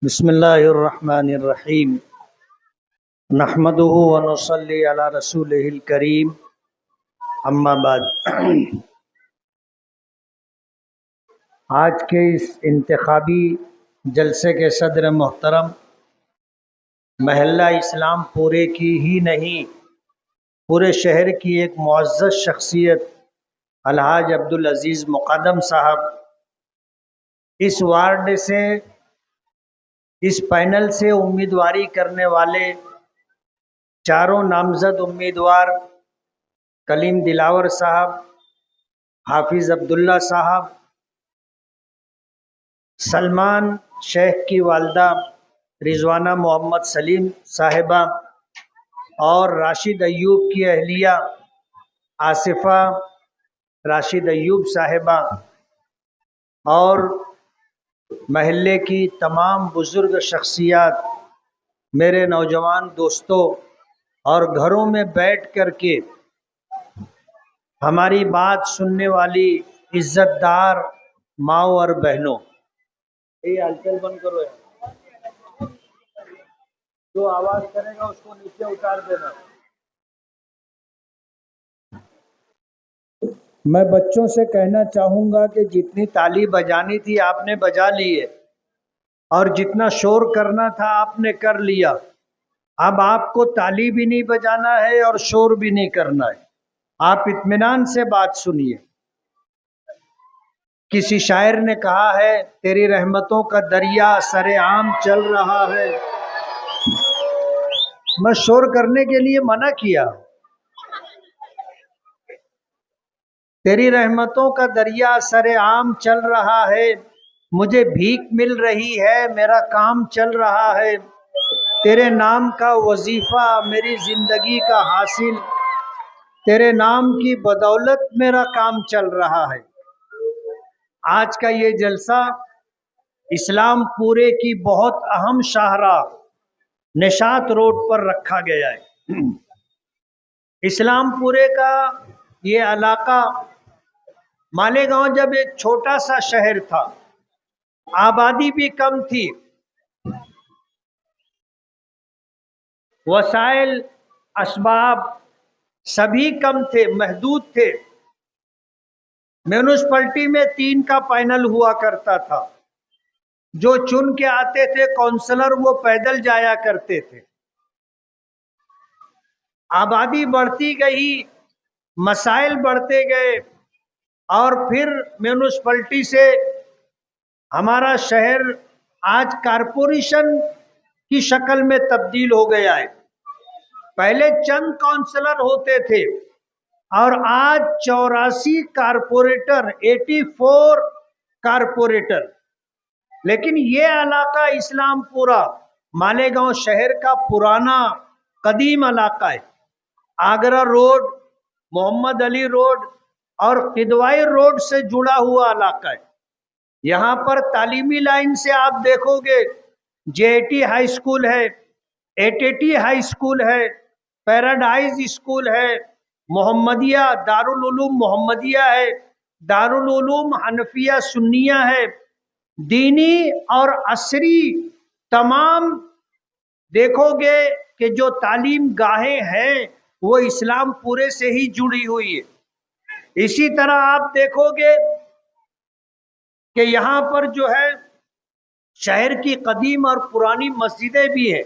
बिस्मिल्लाहिर्रहमानिर्रहीम नहमदुहु व नुसल्ली अला रसूलिहिल करीम अम्मा बाद। आज के इस इंतखाबी जलसे के सदर मोहतरम महल्ला इस्लामपुरे की ही नहीं, पूरे शहर की एक मुअज़्ज़ज़ शख्सियत अलहाज अब्दुल अज़ीज़ मुक़द्दम साहब इस वार्ड से, इस पैनल से उम्मीदवारी करने वाले चारों नामज़द उम्मीदवार कलीम दिलावर साहब, हाफिज़ अब्दुल्ला साहब, सलमान शेख की वालदा रिजवाना मोहम्मद सलीम साहिबा और राशिद अयूब की अहलिया आसिफा राशिद अयूब साहिबा और महल्ले की तमाम बुज़ुर्ग शख्सियात, मेरे नौजवान दोस्तों और घरों में बैठ कर के हमारी बात सुनने वाली इज़्ज़तदार माओ और बहनों, ये हलचल बंद करो यार, जो आवाज़ करेगा उसको नीचे उतार देना। मैं बच्चों से कहना चाहूँगा कि जितनी ताली बजानी थी आपने बजा ली है और जितना शोर करना था आपने कर लिया। अब आपको ताली भी नहीं बजाना है और शोर भी नहीं करना है, आप इत्मीनान से बात सुनिए। किसी शायर ने कहा है, तेरी रहमतों का दरिया सरेआम चल रहा है। मैं शोर करने के लिए मना किया। तेरी रहमतों का दरिया सरेआम चल रहा है, मुझे भीख मिल रही है, मेरा काम चल रहा है। तेरे नाम का वजीफा मेरी जिंदगी का हासिल, तेरे नाम की बदौलत मेरा काम चल रहा है। आज का ये जलसा इस्लामपुरे की बहुत अहम शाहराह निशात रोड पर रखा गया है। इस्लामपुरे का ये इलाका, मालेगांव जब एक छोटा सा शहर था, आबादी भी कम थी, वसाइल असबाब सभी कम थे, महदूद थे। म्यूनिसिपैलिटी में 3 का पैनल हुआ करता था। जो चुन के आते थे काउंसलर, वो पैदल जाया करते थे। आबादी बढ़ती गई, मसाइल बढ़ते गए और फिर म्यूनिसिपैलिटी से हमारा शहर आज कारपोरेशन की शक्ल में तब्दील हो गया है। पहले चंद काउंसलर होते थे और आज 84 कारपोरेटर, 84 कारपोरेटर। लेकिन ये इलाका इस्लामपुरा मालेगांव शहर का पुराना कदीम इलाका है। आगरा रोड, मोहम्मद अली रोड और किदवाई रोड से जुड़ा हुआ इलाका है। यहाँ पर तालीमी लाइन से आप देखोगे, जेटी हाई स्कूल है, एटीटी हाई स्कूल है, पैराडाइज स्कूल है, मोहम्मदिया दारुल उलूम मोहम्मदिया है, दारुल उलूम हनफिया सुन्निया है। दीनी और असरी तमाम देखोगे कि जो तालीम गाहें हैं वो इस्लामपुरे से ही जुड़ी हुई है। इसी तरह आप देखोगे कि यहाँ पर जो है शहर की कदीम और पुरानी मस्जिदें भी हैं,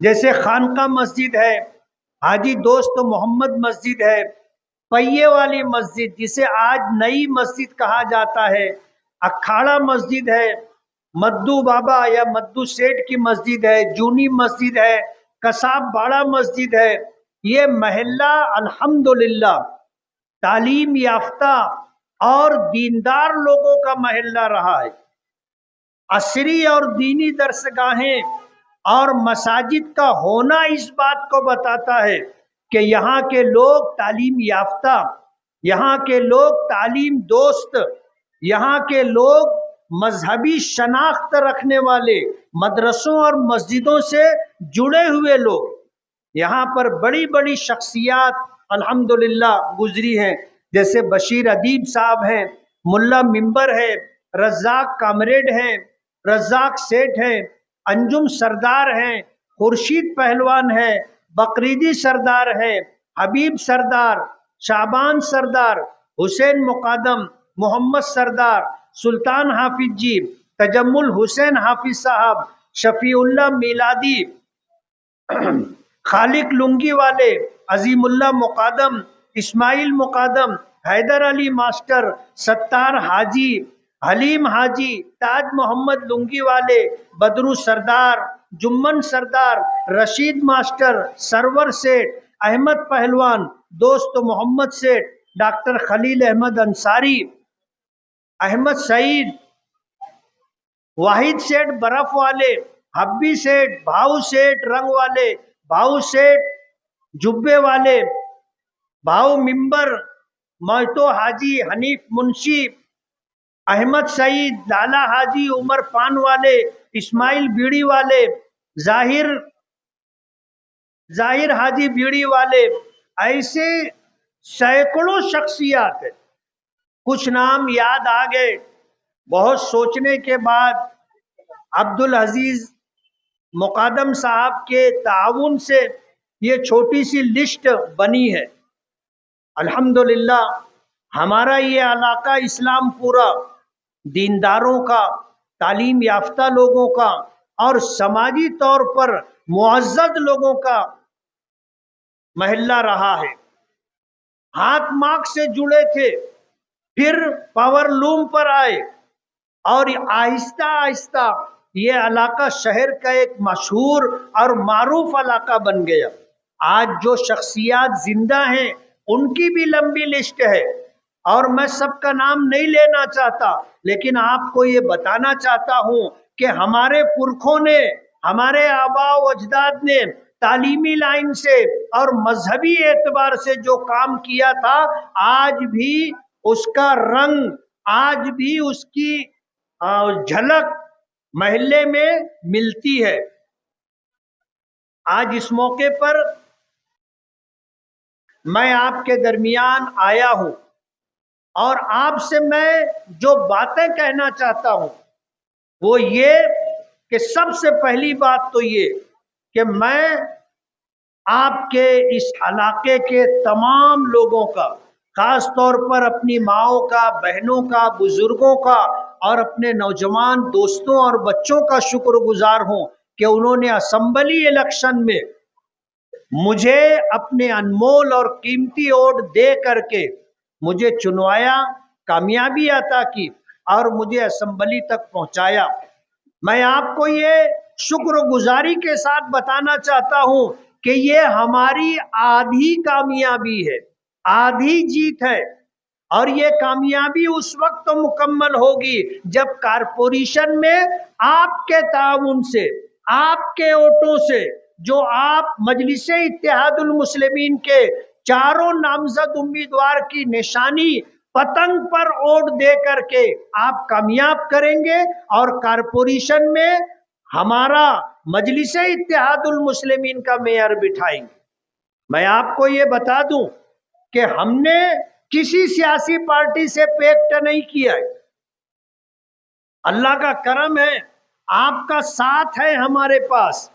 जैसे खानका मस्जिद है, हाजी दोस्त मोहम्मद मस्जिद है, पहिए वाली मस्जिद जिसे आज नई मस्जिद कहा जाता है, अखाड़ा मस्जिद है, मद्दू बाबा या मद्दू सेठ की मस्जिद है, जूनी मस्जिद है, कसाब बाड़ा मस्जिद है। ये महल्ला अल्हम्दुलिल्लाह तालीम याफ्ता और दीनदार लोगों का महल्ला रहा है। असरी और दीनी दरसगाहें और मसाजिद का होना इस बात को बताता है कि यहाँ के लोग तालीम याफ्ता, यहाँ के लोग तालीम दोस्त, यहाँ के लोग मजहबी शनाख्त रखने वाले, मदरसों और मस्जिदों से जुड़े हुए लोग। यहाँ पर बड़ी बड़ी शख्सियात अल्हम्दुलिल्लाह गुजरी हैं, जैसे बशीर अदीब साहब हैं, मुल्ला मिंबर है, रज़ाक कामरेड हैं, रज्जाक सेठ है, अंजुम सरदार है, खुर्शीद पहलवान है, बकरीदी सरदार है, हबीब सरदार, शाबान सरदार, हुसैन मुकादम, मोहम्मद सरदार, सुल्तान हाफिज जी, तजम्मुल हुसैन हाफिज साहब, शफीउल्लाह मिलादी, खालिक लुंगी वाले, अजीमुल्लाह मुकादम, इस्माइल मुकादम, हैदर अली मास्टर, सत्तार हाजी, हलीम हाजी, ताज मोहम्मद लुंगी वाले, बदरू सरदार, जुम्मन सरदार, रशीद मास्टर, सरवर सेठ, अहमद पहलवान, दोस्त मोहम्मद सेठ, डॉक्टर खलील अहमद अंसारी, अहमद सईद, वाहिद सेठ बर्फ वाले, हब्बी सेठ, भाऊ सेठ रंग वाले, भाऊ सेठ जुब्बे वाले, भाऊ मिंबर, मोहतो हाजी, हनीफ मुंशी, अहमद सईद, लाला हाजी, उमर पान वाले, इस्माइल बीड़ी वाले, जाहिर हाजी बीड़ी वाले, ऐसे सैकड़ों शख्सियत है। कुछ नाम याद आ गए। बहुत सोचने के बाद अब्दुल अजीज मुकादम साहब के ताउन से ये छोटी सी लिस्ट बनी है। अल्हम्दुलिल्लाह हमारा ये इलाका इस्लामपुरा दीनदारों का, तालीम याफ्ता लोगों का और समाजी तौर पर मुअज़्ज़ज़ लोगों का महल्ला रहा है। हाथ मार्क से जुड़े थे, फिर पावर लूम पर आए और आहिस्ता आहिस्ता ये इलाका शहर का एक मशहूर और मारूफ इलाका बन गया। आज जो शख्सियत जिंदा हैं उनकी भी लंबी लिस्ट है और मैं सबका नाम नहीं लेना चाहता, लेकिन आपको ये बताना चाहता हूं कि हमारे पुरखों ने, हमारे आबा व अजदाद ने तालीमी लाइन से और मजहबी एतबार से जो काम किया था, आज भी उसका रंग, आज भी उसकी झलक महल्ले में मिलती है। आज इस मौके पर मैं आपके दरमियान आया हूं और आपसे मैं जो बातें कहना चाहता हूं वो ये कि सबसे पहली बात तो ये कि मैं आपके इस इलाके के तमाम लोगों का, खास तौर पर अपनी माओं का, बहनों का, बुजुर्गों का और अपने नौजवान दोस्तों और बच्चों का शुक्रगुजार हूं कि उन्होंने असेंबली इलेक्शन में मुझे अपने अनमोल और कीमती वोट दे करके मुझे चुनवाया, कामयाबी अता की और मुझे असेंबली तक पहुंचाया। मैं आपको ये शुक्रगुजारी के साथ बताना चाहता हूं कि ये हमारी आधी कामयाबी है, आधी जीत है और ये कामयाबी उस वक्त तो मुकम्मल होगी जब कारपोरेशन में आपके ताउन से, आपके वोटों से, जो आप मजलिसे इत्तेहादुल मुस्लिमीन के चारों नामजद उम्मीदवार की निशानी पतंग पर वोट दे करके आप कामयाब करेंगे और कारपोरेशन में हमारा मजलिसे इत्तेहादुल मुस्लिमीन का मेयर बिठाएंगे। मैं आपको ये बता दूं कि हमने किसी सियासी पार्टी से पैक्ट नहीं किया है। अल्लाह का करम है, आपका साथ है हमारे पास।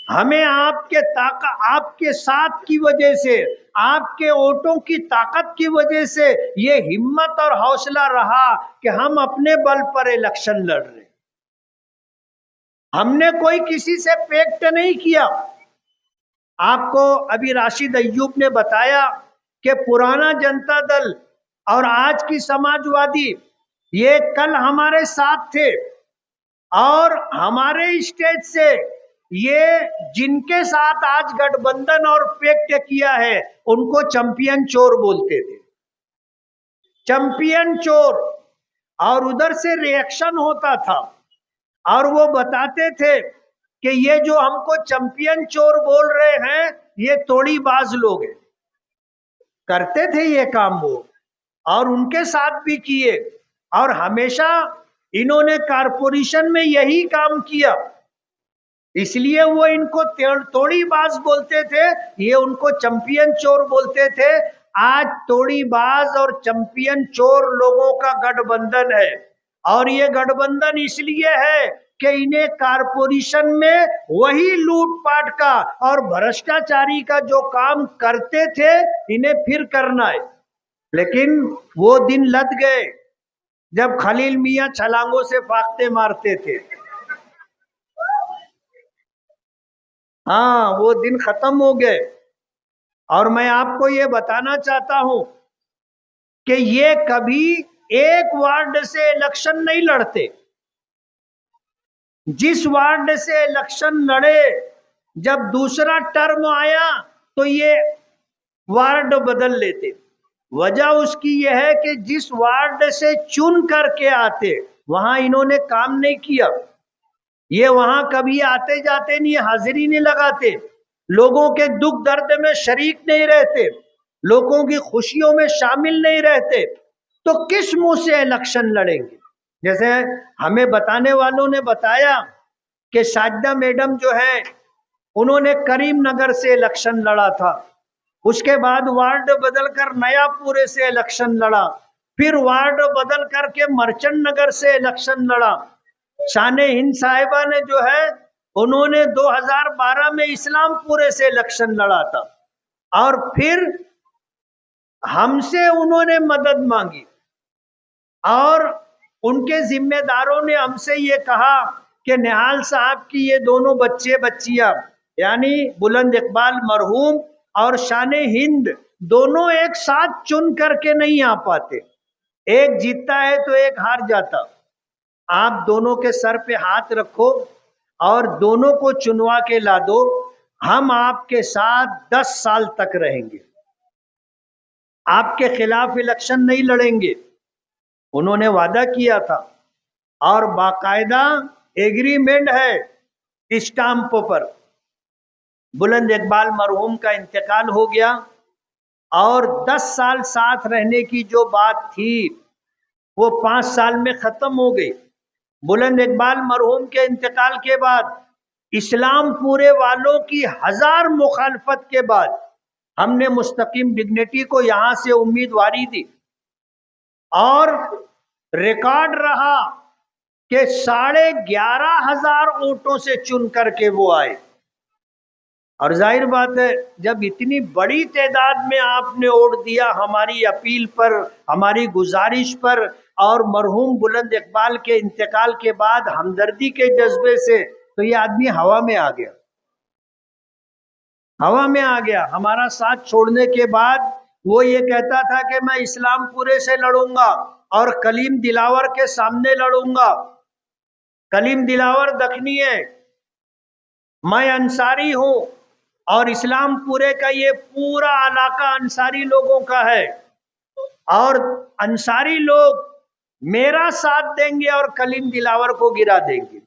हमें आपके साथ की वजह से, आपके वोटों की ताकत की वजह से ये हिम्मत और हौसला रहा कि हम अपने बल पर इलेक्शन लड़ रहे। हमने कोई किसी से पैक्ट नहीं किया। आपको अभी राशिद अय्यूब ने बताया कि पुराना जनता दल और आज की समाजवादी ये कल हमारे साथ थे और हमारे स्टेज से ये जिनके साथ आज गठबंधन और पैक्ट किया है उनको चैंपियन चोर बोलते थे, चैंपियन चोर। और उधर से रिएक्शन होता था और वो बताते थे कि ये जो हमको चैंपियन चोर बोल रहे हैं ये तोड़ीबाज लोग हैं। करते थे ये काम वो और उनके साथ भी किए और हमेशा इन्होंने कारपोरेशन में यही काम किया, इसलिए वो इनको तोड़ीबाज बोलते थे, ये उनको चैंपियन चोर बोलते थे। आज तोड़ीबाज और चैंपियन चोर लोगों का गठबंधन है और ये गठबंधन इसलिए है कि इन्हें कारपोरेशन में वही लूटपाट का और भ्रष्टाचारी का जो काम करते थे इन्हें फिर करना है। लेकिन वो दिन लद गए जब खलील मियां छलांगों से फाख्ते मारते थे। हाँ, वो दिन खत्म हो गए। और मैं आपको ये बताना चाहता हूं कि ये कभी एक वार्ड से इलेक्शन नहीं लड़ते। जिस वार्ड से इलेक्शन लड़े, जब दूसरा टर्म आया तो ये वार्ड बदल लेते। वजह उसकी यह है कि जिस वार्ड से चुन करके आते वहां इन्होंने काम नहीं किया। ये वहां कभी आते जाते नहीं, हाजिरी नहीं लगाते, लोगों के दुख दर्द में शरीक नहीं रहते, लोगों की खुशियों में शामिल नहीं रहते, तो किस मुंह से इलेक्शन लड़ेंगे। जैसे हमें बताने वालों ने बताया कि साजिदा मैडम जो है उन्होंने करीमनगर से इलेक्शन लड़ा था, उसके बाद वार्ड बदलकर नयापुरे से इलेक्शन लड़ा, फिर वार्ड बदल करके मर्चेंट नगर से इलेक्शन लड़ा। शाने हिंद साहिबा ने जो है उन्होंने 2012 में इस्लामपुरे से इलेक्शन लड़ा था और फिर हमसे उन्होंने मदद मांगी और उनके जिम्मेदारों ने हमसे ये कहा कि निहाल साहब की ये दोनों बच्चे बच्चियां यानी बुलंद इकबाल मरहूम और शाने हिंद दोनों एक साथ चुन करके नहीं आ पाते, एक जीतता है तो एक हार जाता। आप दोनों के सर पे हाथ रखो और दोनों को चुनवा के ला दो, हम आपके साथ 10 साल तक रहेंगे, आपके खिलाफ इलेक्शन नहीं लड़ेंगे। उन्होंने वादा किया था और बाकायदा एग्रीमेंट है स्टाम्प पर। बुलंद इकबाल मरहूम का इंतकाल हो गया और 10 साल साथ रहने की जो बात थी वो 5 साल में खत्म हो गई। बुलंद इकबाल मरहूम के इंतकाल के बाद इस्लामपुरे वालों की 1000 मुखालफत के बाद हमने मुस्तकीम डिग्निटी को यहां से उम्मीदवारी दी और रिकॉर्ड रहा कि 11,500 वोटों से चुन करके वो आए। और जाहिर बात है जब इतनी बड़ी तादाद में आपने वोट दिया हमारी अपील पर, हमारी गुजारिश पर और मरहूम बुलंद इकबाल के इंतकाल के बाद हमदर्दी के जज्बे से, तो ये आदमी हवा में आ गया, हवा में आ गया। हमारा साथ छोड़ने के बाद वो ये कहता था कि मैं इस्लामपुरे से लड़ूंगा और कलीम दिलावर के सामने लड़ूंगा। कलीम दिलावर दखनी है, मैं अंसारी हूं और इस्लामपुरे का ये पूरा इलाका अंसारी लोगों का है और अंसारी लोग मेरा साथ देंगे और कलीम दिलावर को गिरा देंगे।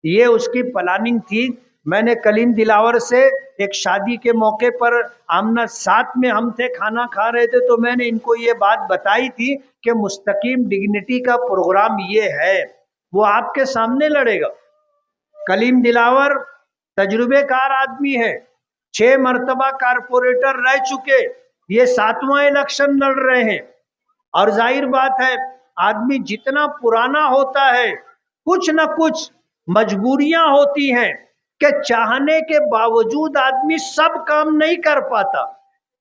ये उसकी प्लानिंग थी। मैंने कलीम दिलावर से एक शादी के मौके पर आमना साथ में हम थे, खाना खा रहे थे, तो मैंने इनको ये बात बताई थी कि मुस्तकीम डिग्निटी का प्रोग्राम ये है, वो आपके सामने लड़ेगा। कलीम दिलावर तजुर्बेकार आदमी है, 6 मरतबा कारपोरेटर रह चुके, ये 7वां इलेक्शन लड़ रहे हैं। और जाहिर बात है आदमी जितना पुराना होता है कुछ न कुछ मजबूरियां होती हैं कि चाहने के बावजूद आदमी सब काम नहीं कर पाता,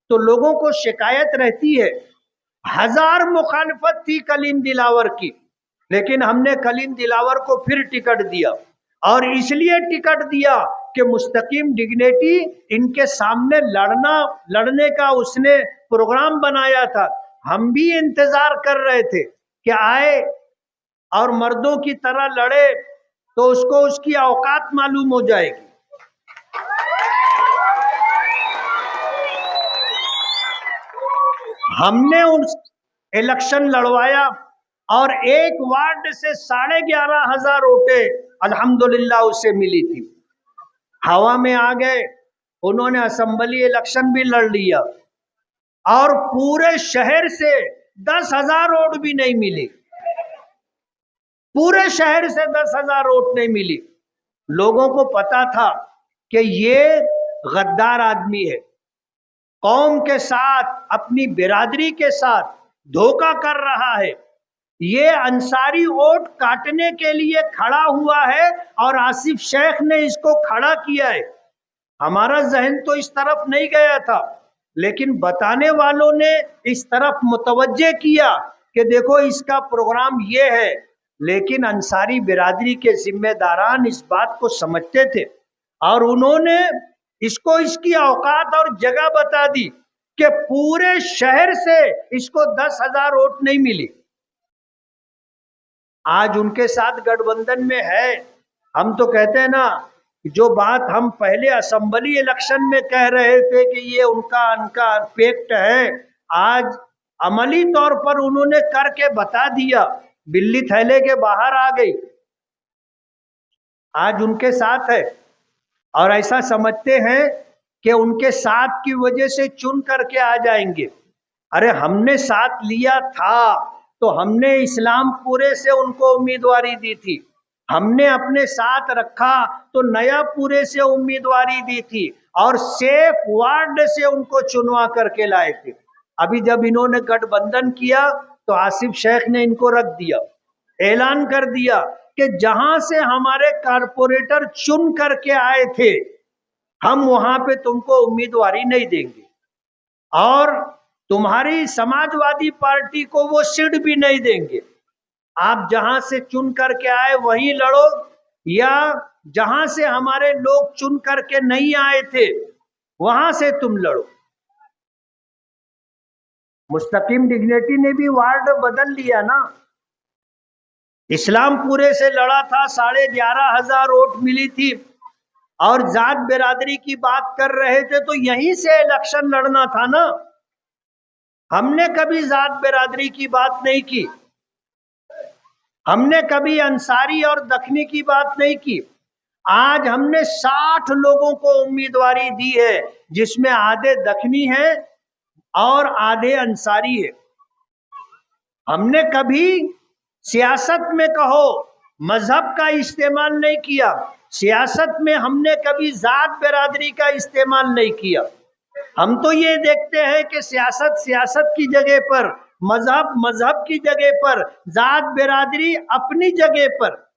तो लोगों को शिकायत रहती है। 1000 मुखालफत थी कलीम दिलावर की, लेकिन हमने कलीम दिलावर को फिर टिकट दिया और इसलिए टिकट दिया कि मुस्तकीम डिग्निटी इनके सामने लड़ने का उसने प्रोग्राम बनाया था। हम भी इंतजार कर रहे थे कि आए और मर्दों की तरह लड़े तो उसको उसकी औकात मालूम हो जाएगी। हमने उस इलेक्शन लड़वाया और एक वार्ड से 11,500 वोटें अल्हम्दुलिल्लाह उसे मिली थी। हवा में आ गए, उन्होंने असेंबली इलेक्शन भी लड़ लिया और पूरे शहर से 10,000 वोट भी नहीं मिली, पूरे शहर से 10,000 वोट नहीं मिली। लोगों को पता था कि ये गद्दार आदमी है, कौम के साथ अपनी बिरादरी के साथ धोखा कर रहा है, ये अंसारी वोट काटने के लिए खड़ा हुआ है और आसिफ शेख ने इसको खड़ा किया है। हमारा जहन तो इस तरफ नहीं गया था, लेकिन बताने वालों ने इस तरफ मुतवज्जे किया कि देखो इसका प्रोग्राम ये है। लेकिन अंसारी बिरादरी के जिम्मेदारान इस बात को समझते थे और उन्होंने इसको इसकी औकात और जगह बता दी कि पूरे शहर से इसको 10,000 वोट नहीं मिली। आज उनके साथ गठबंधन में है। हम तो कहते हैं ना, जो बात हम पहले असेंबली इलेक्शन में कह रहे थे कि ये उनका फैक्ट है, आज अमली तौर पर उन्होंने करके बता दिया, बिल्ली थैले के बाहर आ गई। आज उनके साथ है और ऐसा समझते हैं कि उनके साथ की वजह से चुन करके आ जाएंगे। अरे हमने साथ लिया था तो हमने इस्लामपुरे से उनको उम्मीदवारी दी थी, हमने अपने साथ रखा तो नयापुरे से उम्मीदवारी दी थी और सेफ वार्ड से उनको चुनवा करके लाए थे। अभी जब इन्होंने गठबंधन किया तो आसिफ शेख ने इनको रख दिया, ऐलान कर दिया कि जहां से हमारे कारपोरेटर चुन करके आए थे हम वहां पे तुमको उम्मीदवारी नहीं देंगे और तुम्हारी समाजवादी पार्टी को वो सीट भी नहीं देंगे। आप जहां से चुन करके आए वहीं लड़ो या जहां से हमारे लोग चुन करके नहीं आए थे वहां से तुम लड़ो। मुस्तकीम डिग्निटी ने भी वार्ड बदल लिया ना। इस्लामपुरे से लड़ा था, 11,500 वोट मिली थी और जात बिरादरी की बात कर रहे थे तो यहीं से इलेक्शन लड़ना था ना। हमने कभी जात बिरादरी की बात नहीं की, हमने कभी अंसारी और दखनी की बात नहीं की। आज हमने 60 लोगों को उम्मीदवारी दी है, जिसमें आधे दखनी है और आधे अंसारी है। हमने कभी सियासत में कहो मजहब का इस्तेमाल नहीं किया, सियासत में हमने कभी जात बिरादरी का इस्तेमाल नहीं किया। हम तो ये देखते हैं कि सियासत सियासत की जगह पर, मजहब मजहब की जगह पर, जात बिरादरी अपनी जगह पर।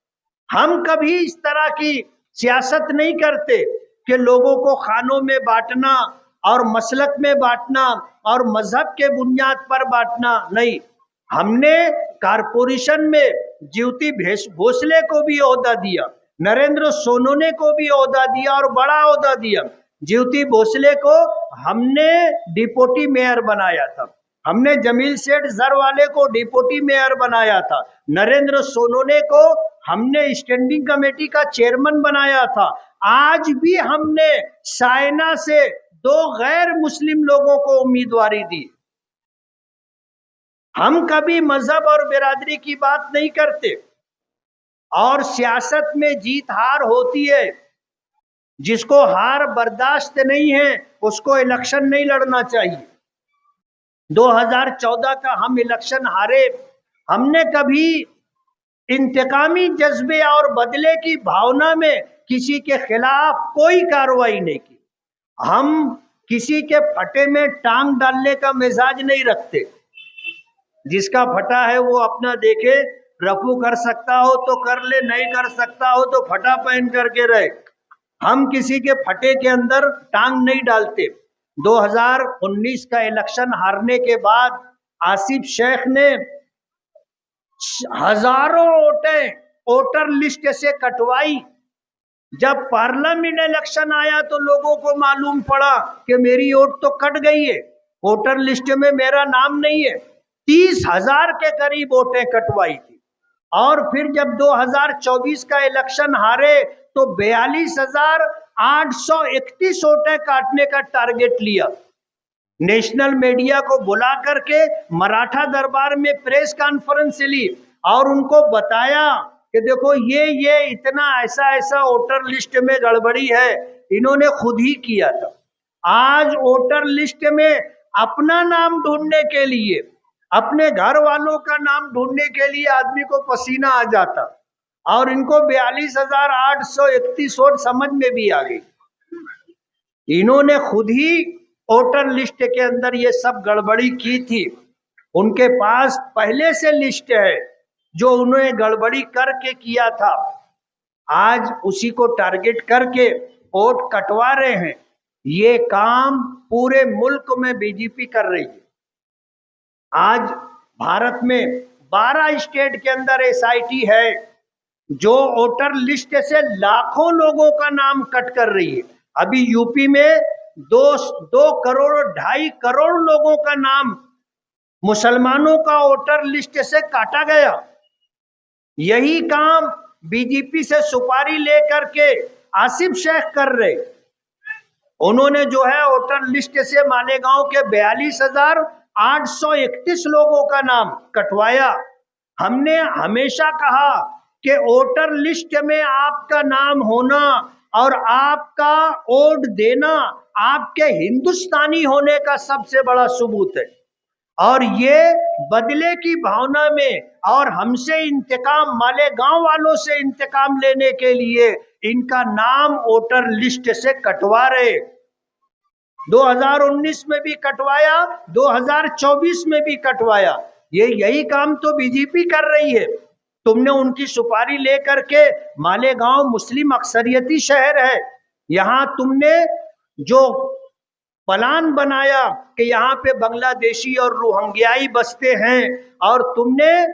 हम कभी इस तरह की सियासत नहीं करते कि लोगों को खानों में बांटना और मसलक में बांटना और मजहब के बुनियाद पर बांटना नहीं। हमने कारपोरेशन में ज्योति भोसले को भी ओहदा दिया, नरेंद्र सोनोने को भी ओहदा दिया और बड़ा ओहदा दिया। ज्योति भोसले को हमने डिप्टी मेयर बनाया था, हमने जमील सेठ जरवाले को डिप्टी मेयर बनाया था, नरेंद्र सोनोने को हमने स्टैंडिंग कमेटी का चेयरमैन बनाया था। आज भी हमने साइना से 2 गैर मुस्लिम लोगों को उम्मीदवारी दी। हम कभी मजहब और बिरादरी की बात नहीं करते और सियासत में जीत हार होती है। जिसको हार बर्दाश्त नहीं है उसको इलेक्शन नहीं लड़ना चाहिए। 2014 का हम इलेक्शन हारे, हमने कभी इंतकामी जज्बे और बदले की भावना में किसी के खिलाफ कोई कार्रवाई नहीं की। हम किसी के फटे में टांग डालने का मिजाज नहीं रखते। जिसका फटा है वो अपना देखे, रफू कर सकता हो तो कर ले, नहीं कर सकता हो तो फटा पहन करके रहे। हम किसी के फटे के अंदर टांग नहीं डालते। 2019 का इलेक्शन हारने के बाद आसिफ शेख ने हजारों वोटर लिस्ट से कटवाई। जब पार्लियामेंट इलेक्शन आया तो लोगों को मालूम पड़ा कि मेरी वोट तो कट गई है, वोटर लिस्ट में मेरा नाम नहीं है। 30,000 के करीब वोटें कटवाई थी। और फिर जब 2024 का इलेक्शन हारे तो 42,831 वोटें काटने का टारगेट लिया। नेशनल मीडिया को बुला करके मराठा दरबार में प्रेस कॉन्फ्रेंस ली और उनको बताया कि देखो ये इतना ऐसा वोटर लिस्ट में गड़बड़ी है, इन्होंने खुद ही किया था। आज वोटर लिस्ट में अपना नाम ढूंढने के लिए, अपने घर वालों का नाम ढूंढने के लिए आदमी को पसीना आ जाता और इनको 42,831 वोट समझ में भी आ गई। इन्होंने खुद ही वोटर लिस्ट के अंदर ये सब गड़बड़ी की थी। उनके पास पहले से लिस्ट है जो उन्होंने गड़बड़ी करके किया था, आज उसी को टारगेट करके वोट कटवा रहे हैं। ये काम पूरे मुल्क में बीजेपी कर रही है। आज भारत में 12 स्टेट के अंदर एसआईटी है जो वोटर लिस्ट से लाखों लोगों का नाम कट कर रही है। अभी यूपी में 2 करोड़ 2.5 करोड़ लोगों का नाम मुसलमानों का वोटर लिस्ट से काटा गया। यही काम बीजेपी से सुपारी लेकर के आसिफ शेख कर रहे। उन्होंने जो है वोटर लिस्ट से मालेगांव के 42,831 लोगों का नाम कटवाया। हमने हमेशा कहा कि वोटर लिस्ट में आपका नाम होना और आपका वोट देना आपके हिंदुस्तानी होने का सबसे बड़ा सबूत है। और ये बदले की भावना में और हमसे इंतकाम, मालेगांव वालों से इंतकाम लेने के लिए इनका नाम वोटर लिस्ट से कटवा रहे। 2019 में भी कटवाया, 2024 में भी कटवाया। यही काम तो बीजेपी कर रही है। तुमने उनकी सुपारी लेकर के, मालेगांव मुस्लिम अक्सरियती शहर है, यहां तुमने जो प्लान बनाया कि यहाँ पे बांग्लादेशी और रोहिंग्याई बसते हैं और तुमने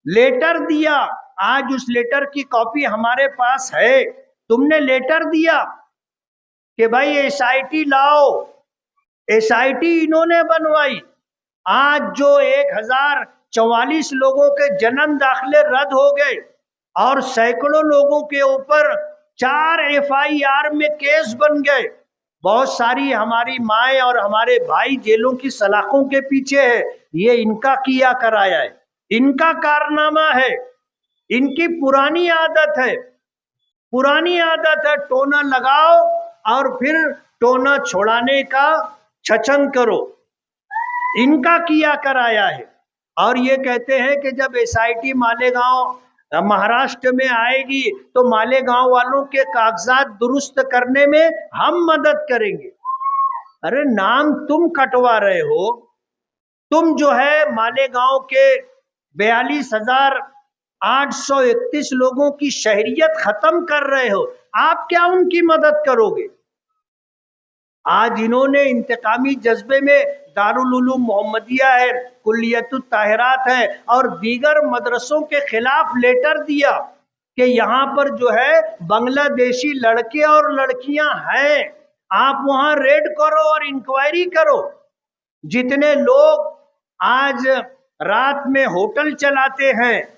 लेटर दिया, आज उस लेटर की कॉपी हमारे पास है। तुमने लेटर दिया कि भाई एसआईटी लाओ, एसआईटी इन्होंने बनवाई। आज जो 1044 लोगों के जन्म दाखिले रद्द हो गए और सैकड़ों लोगों के ऊपर 4 एफआईआर में केस बन गए। बहुत सारी हमारी माएँ और हमारे भाई जेलों की सलाखों के पीछे है। ये इनका किया कराया है, इनका कारनामा है, इनकी पुरानी आदत है। पुरानी आदत है टोना लगाओ और फिर टोना छोड़ाने का छछन करो। इनका किया कराया है। और ये कहते हैं कि जब एसआईटी मालेगांव महाराष्ट्र में आएगी तो मालेगांव वालों के कागजात दुरुस्त करने में हम मदद करेंगे। अरे नाम तुम कटवा रहे हो, तुम जो है मालेगांव के 42,831 लोगों की शहरियत खत्म कर रहे हो, आप क्या उनकी मदद करोगे? आज इन्होंने इंतकामी जज्बे में दारुल उलूम मोहम्मदिया है, कुल्लियतुत ताहिरात है और दीगर मदरसों के खिलाफ लेटर दिया कि यहाँ पर जो है बांग्लादेशी लड़के और लड़कियां हैं, आप वहां रेड करो और इंक्वायरी करो। जितने लोग आज रात में होटल चलाते हैं,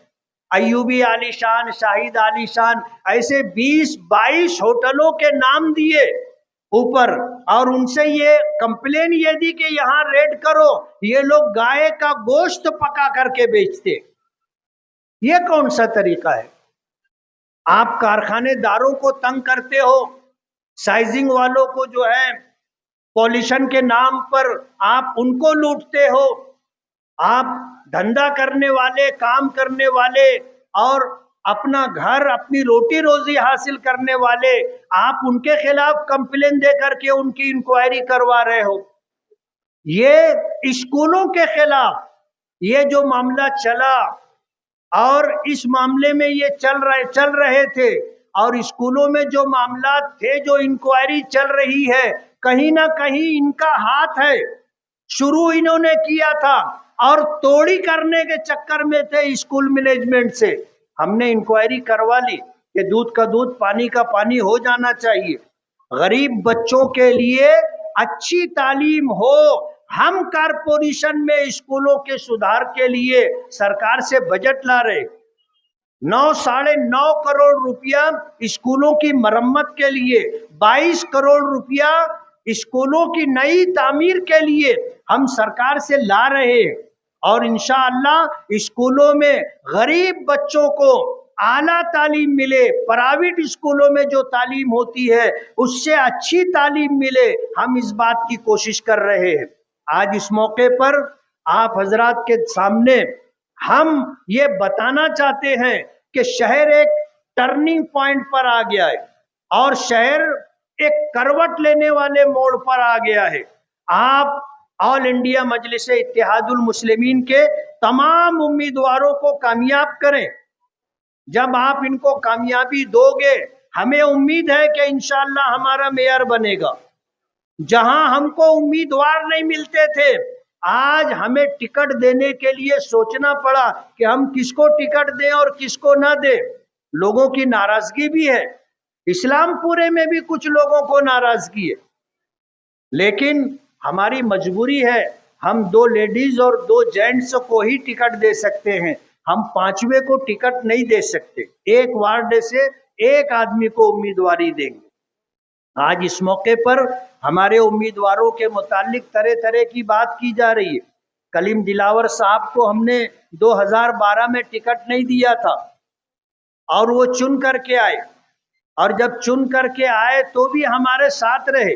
अयूबी आलीशान, शाहिद आलीशान, ऐसे 20-22 होटलों के नाम दिए ऊपर और उनसे ये कंप्लेन ये दी कि यहाँ रेड करो, ये लोग गाय का गोश्त पका करके बेचते। ये कौन सा तरीका है? आप कारखानेदारों को तंग करते हो, साइजिंग वालों को जो है पॉल्यूशन के नाम पर आप उनको लूटते हो। आप धंधा करने वाले, काम करने वाले और अपना घर, अपनी रोटी रोजी हासिल करने वाले, आप उनके खिलाफ कंप्लेन दे करके उनकी इंक्वायरी करवा रहे हो। ये स्कूलों के खिलाफ ये जो मामला चला और इस मामले में ये चल रहे थे और स्कूलों में जो मामला थे, जो इंक्वायरी चल रही है, कहीं ना कहीं इनका हाथ है। शुरू इन्होंने किया था और तोड़ी करने के चक्कर में थे स्कूल मैनेजमेंट से। हमने इंक्वायरी करवा ली कि दूध का दूध, पानी का पानी हो जाना चाहिए। गरीब बच्चों के लिए अच्छी तालीम हो। हम कारपोरेशन में स्कूलों के सुधार के लिए सरकार से बजट ला रहे, 9-9.5 करोड़ रुपया स्कूलों की मरम्मत के लिए, 22 करोड़ रुपया स्कूलों की नई तामीर के लिए हम सरकार से ला रहे हैं। और इंशाअल्लाह स्कूलों में गरीब बच्चों को आला तालीम मिले, प्राइवेट स्कूलों में जो तालीम होती है उससे अच्छी तालीम मिले, हम इस बात की कोशिश कर रहे हैं। आज इस मौके पर आप हजरात के सामने हम ये बताना चाहते हैं कि शहर एक टर्निंग पॉइंट पर आ गया है और शहर एक करवट लेने वाले मोड़ पर आ गया है। आप ऑल इंडिया मजलिस इत्तेहादुल मुस्लिमीन के तमाम उम्मीदवारों को कामयाब करें। जब आप इनको कामयाबी दोगे, हमें उम्मीद है कि इंशाअल्लाह हमारा मेयर बनेगा। जहां हमको उम्मीदवार नहीं मिलते थे, आज हमें टिकट देने के लिए सोचना पड़ा कि हम किसको टिकट दें और किसको ना दें। लोगों की नाराजगी भी है, इस्लामपुरे में भी कुछ लोगों को नाराजगी है, लेकिन हमारी मजबूरी है। हम 2 लेडीज और 2 जेंट्स को ही टिकट दे सकते हैं, हम 5वें को टिकट नहीं दे सकते। एक वार्ड से एक आदमी को उम्मीदवारी देंगे। आज इस मौके पर हमारे उम्मीदवारों के मुतालिक तरह तरह की बात की जा रही है। कलीम दिलावर साहब को हमने 2012 में टिकट नहीं दिया था और वो चुन करके आए, और जब चुन करके आए तो भी हमारे साथ रहे।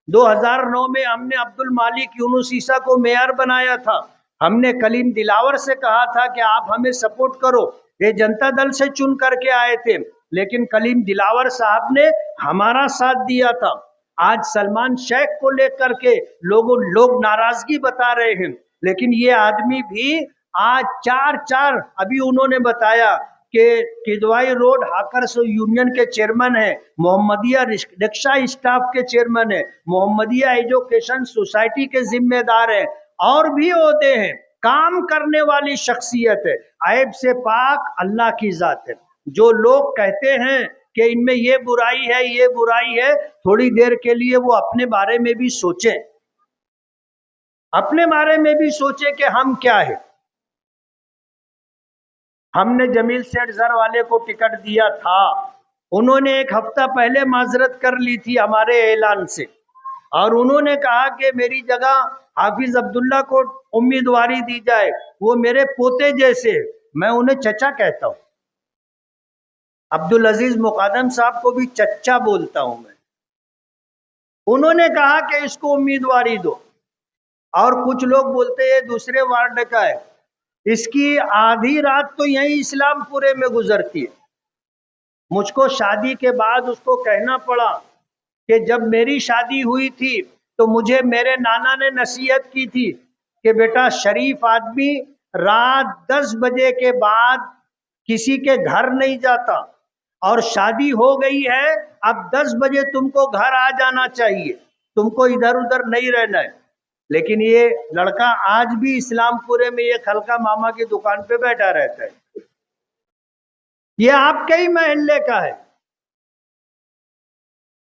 2009 में हमने अब्दुल मालिक यूनुस ईसा को मेयर बनाया था। हमने कलीम दिलावर से कहा था कि आप हमें सपोर्ट करो, ये जनता दल से चुन करके आए थे, लेकिन कलीम दिलावर साहब ने हमारा साथ दिया था। आज सलमान शेख को लेकर के लोग नाराजगी बता रहे हैं, लेकिन ये आदमी भी आज 4 अभी उन्होंने बताया कि किदवाई रोड हाकर्स यूनियन के चेयरमैन है, मोहम्मदिया रिक्शा स्टाफ के चेयरमैन है, मोहम्मदिया एजुकेशन सोसाइटी के जिम्मेदार है, और भी होते हैं। काम करने वाली शख्सियत है, ऐब से पाक अल्लाह की जात है। जो लोग कहते हैं कि इनमें ये बुराई है, ये बुराई है, थोड़ी देर के लिए वो अपने बारे में भी सोचें, अपने बारे में भी सोचें कि हम क्या है। हमने जमील सेठ जर वाले को टिकट दिया था, उन्होंने 1 हफ्ता पहले माजरत कर ली थी हमारे ऐलान से, और उन्होंने कहा कि मेरी जगह हाफिज अब्दुल्ला को उम्मीदवारी दी जाए, वो मेरे पोते जैसे, मैं उन्हें चचा कहता हूं। अब्दुल अजीज मुकादम साहब को भी चच्चा बोलता हूं मैं। उन्होंने कहा कि इसको उम्मीदवारी दो, और कुछ लोग बोलते हैं दूसरे वार्ड का है। इसकी आधी रात तो यहीं इस्लामपुरे में गुजरती है। मुझको शादी के बाद उसको कहना पड़ा कि जब मेरी शादी हुई थी तो मुझे मेरे नाना ने नसीहत की थी कि बेटा, शरीफ आदमी रात 10 बजे के बाद किसी के घर नहीं जाता, और शादी हो गई है, अब 10 बजे तुमको घर आ जाना चाहिए, तुमको इधर उधर नहीं रहना है। लेकिन ये लड़का आज भी इस्लामपुरे में ये खलका मामा की दुकान पे बैठा रहता है। ये आपके ही मोहल्ले का है,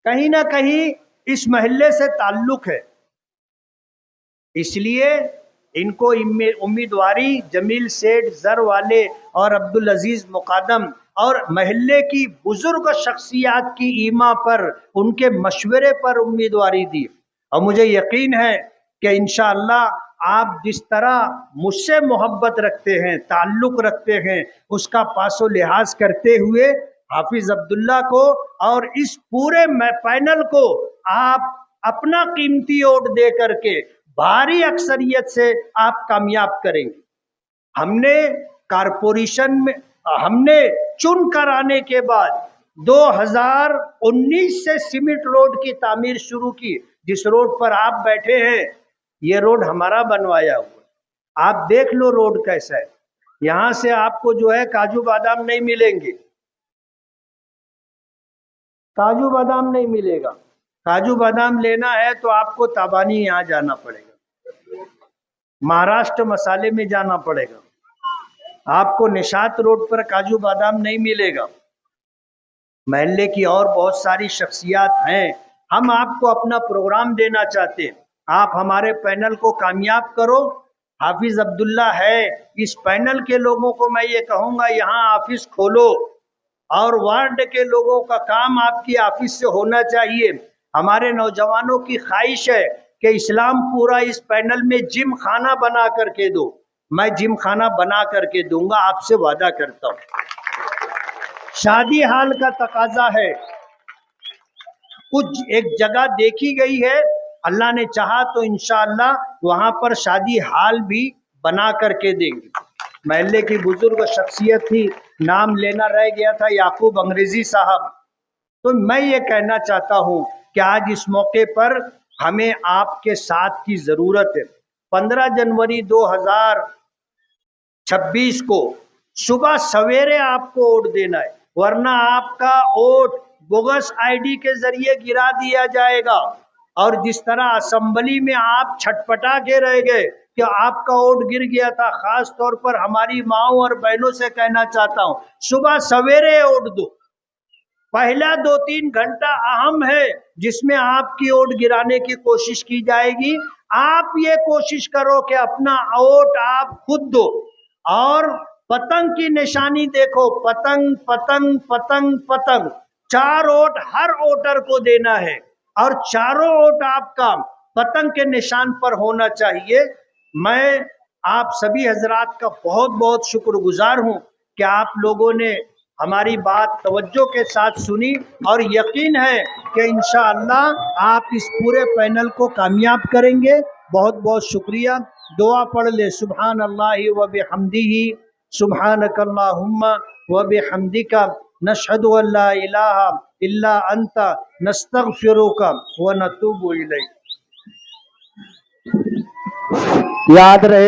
कहीं ना कहीं इस मोहल्ले से ताल्लुक है, इसलिए इनको उम्मीदवारी जमील सेठ जर वाले और अब्दुल अजीज मुकादम और मोहल्ले की बुजुर्ग शख्सियात की ईमा पर, उनके मशवरे पर उम्मीदवारी दी। और मुझे यकीन है कि इंशाअल्लाह आप जिस तरह मुझसे मोहब्बत रखते हैं, ताल्लुक रखते हैं, उसका पासो लिहाज करते हुए हाफिज अब्दुल्ला को और इस पूरे पैनल को आप अपना कीमती वोट दे करके भारी अक्सरियत से आप कामयाब करेंगे। हमने कारपोरेशन में हमने चुन कर आने के बाद 2019 से सीमेंट रोड की तामीर शुरू की। जिस रोड पर आप बैठे हैं, ये रोड हमारा बनवाया हुआ। आप देख लो रोड कैसा है। यहां से आपको जो है काजू बादाम नहीं मिलेंगे, काजू बादाम नहीं मिलेगा। काजू बादाम लेना है तो आपको ताबानी यहाँ जाना पड़ेगा, महाराष्ट्र मसाले में जाना पड़ेगा। आपको निशात रोड पर काजू बादाम नहीं मिलेगा। महल्ले की और बहुत सारी शख्सियात हैं। हम आपको अपना प्रोग्राम देना चाहते हैं, आप हमारे पैनल को कामयाब करो। हाफिज अब्दुल्ला है, इस पैनल के लोगों को मैं ये कहूँगा, यहाँ ऑफिस खोलो, और वार्ड के लोगों का काम आपकी ऑफिस से होना चाहिए। हमारे नौजवानों की ख्वाहिश है कि इस्लामपुरा इस पैनल में जिम खाना बना करके दो। मैं जिम खाना बना करके दूंगा, आपसे वादा करता हूँ। शादी हाल का तकाजा है, कुछ एक जगह देखी गई है, अल्लाह ने चाहा तो इंशाअल्लाह वहां पर शादी हाल भी बना करके देंगे। महल्ले की बुजुर्ग शख्सियत थी, नाम लेना रह गया था, याकूब अंग्रेजी साहब। तो मैं ये कहना चाहता हूँ कि आज इस मौके पर हमें आपके साथ की जरूरत है। 15 जनवरी 26 को सुबह सवेरे आपको वोट देना है, वरना आपका वोट बोगस आईडी के जरिए गिरा दिया जाएगा। और जिस तरह असेंबली में आप छटपटा के रह गए कि आपका वोट गिर गया था, खास तौर पर हमारी माओ और बहनों से कहना चाहता हूं, सुबह सवेरे वोट दो। पहला 2-3 घंटा अहम है जिसमें आपकी वोट गिराने की कोशिश की जाएगी। आप ये कोशिश करो कि अपना वोट आप खुद दो और पतंग की निशानी देखो, पतंग पतंग पतंग पतंग। 4 वोट हर वोटर को देना है और चारों वोट आपका पतंग के निशान पर होना चाहिए। मैं आप सभी हजरात का बहुत बहुत शुक्रगुजार हूं कि आप लोगों ने हमारी बात तवज्जो के साथ सुनी और यकीन है कि इंशाअल्लाह आप इस पूरे पैनल को कामयाब करेंगे। बहुत बहुत शुक्रिया। दुआ पढ़ ले, सुभान अल्लाहि व बिहम्दिही, सुभानकल्लाहुम्मा व बिहम्दिका, नशहदु अल्ला इलाहा इल्ला अंता, नस्तगफिरुका व नतूबु इलैक। याद रहे।